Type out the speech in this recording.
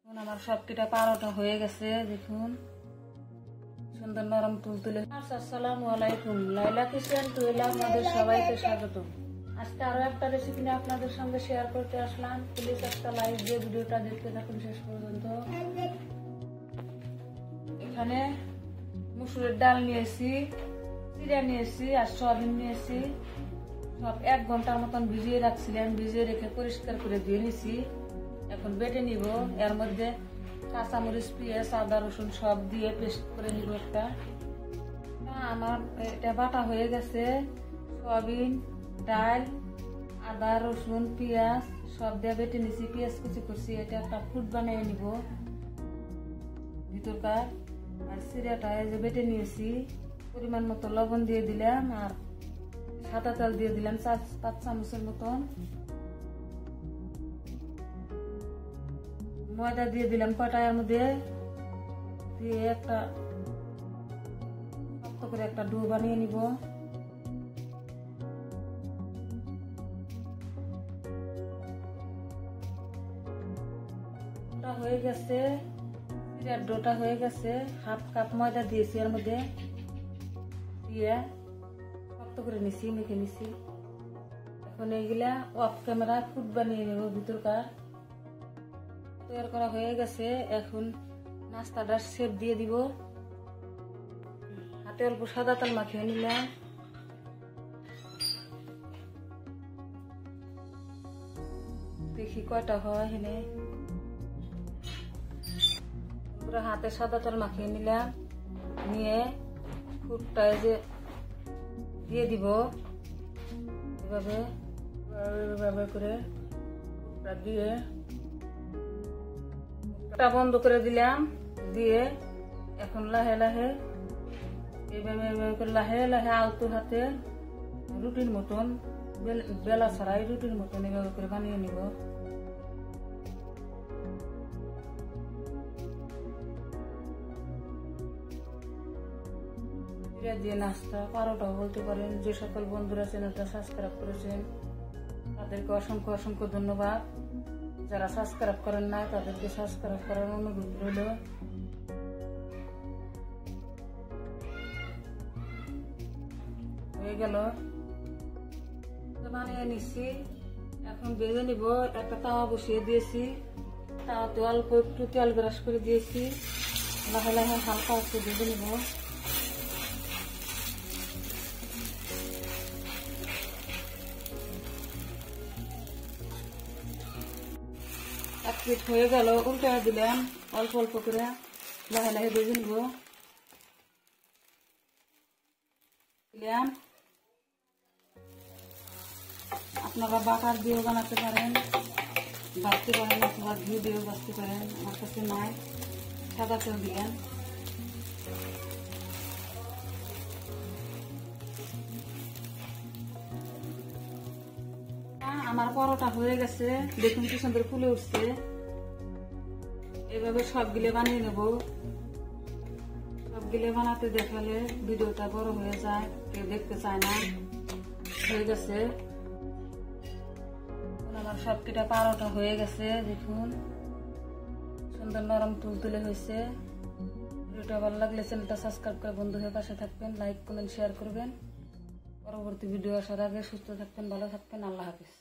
আমার সবকিটা পারোটা হয়ে গেছে, দেখুন সুন্দর নরম তুলতুলে। আসসালামু আলাইকুম, লাইলা কিচেন টুয়েলা আপনাদের সবাইকে স্বাগত। আজকে আরো একটা রেসিপি নিয়ে আপনাদের সঙ্গে শেয়ার করতে আসলাম। প্লিজ একটা লাইক দিয়ে ভিডিওটা দেখতে থাকুন শেষ পর্যন্ত। এখানে মুসুরের ডাল নিয়েছি, চিড়া নিয়েছি আর সয়াবিন নিয়েছি। সব 1 ঘন্টার মতন ভিজিয়ে রাখছিলাম, ভিজিয়ে রেখে পরিষ্কার করে ধুয়ে নিছি। এখন বেটে নিব। এর মধ্যে কাঁচামরিচ, পেঁয়াজ, আদা, রসুন সব দিয়ে পেস্ট করে নিব একটা। আমার এটা বাটা হয়ে গেছে। সয়াবিন, ডাল, আদা, রসুন, পেঁয়াজ সব দিয়ে বেটে নিছি। পেঁয়াজ কুচি করছি। এটা একটা ফুট বানিয়ে নিব ভিতরকার। আর চিড়াটা যে বেটে নিয়েছি, পরিমাণ মতো লবণ দিয়ে দিলাম আর সাদা তেল দিয়ে দিলাম 4-5 চামচের মতন। ময়দা দিয়ে দিলাম কটার মধ্যে, দিয়ে একটা শক্ত করে একটা ডো বানিয়ে নিব। হয়ে গেছে, চিড়ার ডোটা হয়ে গেছে। 1/2 কাপ ময়দা দিয়েছি এর মধ্যে, দিয়ে শক্ত করে নিছি, মেখে নিছি। এখন এইগুলা অফ ক্যামেরা ফুট বানিয়ে নেব ভিতরকার। তৈরি করা হয়ে গেছে। এখন নাস্তাটার শেপ দিয়ে দিব। হাতে অল্প সাদা তেল মাখিয়ে নিলাম। দেখি কয়টা হয়। হেনে পুরো হাতে সাদা তেল মাখিয়ে নিলাম। নিয়ে ফুটটা যে দিয়ে দিব এভাবে এভাবে করে ফুটটা দিয়ে বন্ধ করে দিলাম। দিয়ে এখন লাহে লাহে এইভাবে করে লাহে লাহে আলতো হাতে রুটির মতন, বেলা ছাড়াই রুটির মতন এভাবে করে বানিয়ে নিব। দিয়ে নাস্তা পারোটাও বলতে পারেন। যে সকল বন্ধুরা চ্যানেলটা সাবস্ক্রাইব করেছেন তাদেরকে অসংখ্য অসংখ্য ধন্যবাদ। যারা সাবস্ক্রাইব করেন না তাদেরকে সাবস্ক্রাইব করার অনুরোধ রইল। হয়ে গেল, বানিয়ে নিচ্ছি। এখন ভেজে নিব। একটা তাওয়া বসিয়ে দিয়েছি, তাওয়াতে অল্প একটু তেল ব্রাশ করে দিয়েছি। লাহে লাহে হালকা একটু ভেজে নিব। এক পিঠ হয়ে গেল, উল্টে দিলাম অল্প অল্প করে, লাহে লাহে ভেজে নিব। আপনারা বাটার দিয়েও বানাতে পারেন, বাড়তে পারেন, অথবা ঘি দিয়েও বাঁচতে পারেন। আমার কাছে নাই, সাদা তেল দিলেন। আমার পরোটা হয়ে গেছে, দেখুন কি সুন্দর ফুলে উঠছে। এভাবে সবগুলো বানিয়ে নেব। সবগুলো বানাতে দেখালে ভিডিওটা বড় হয়ে যায়, কেউ দেখতে চায় না। হয়ে গেছে, আমার সবকিটা পারোটা হয়ে গেছে। দেখুন সুন্দর নরম তুলতুলে হয়েছে। ভিডিওটা ভালো লাগলে চ্যানেলটা সাবস্ক্রাইব করে বন্ধু হয়ে পাশে থাকবেন, লাইক কমেন্ট শেয়ার করবেন। পরবর্তী ভিডিও আসার আগে সুস্থ থাকবেন, ভালো থাকবেন। আল্লাহ হাফেজ।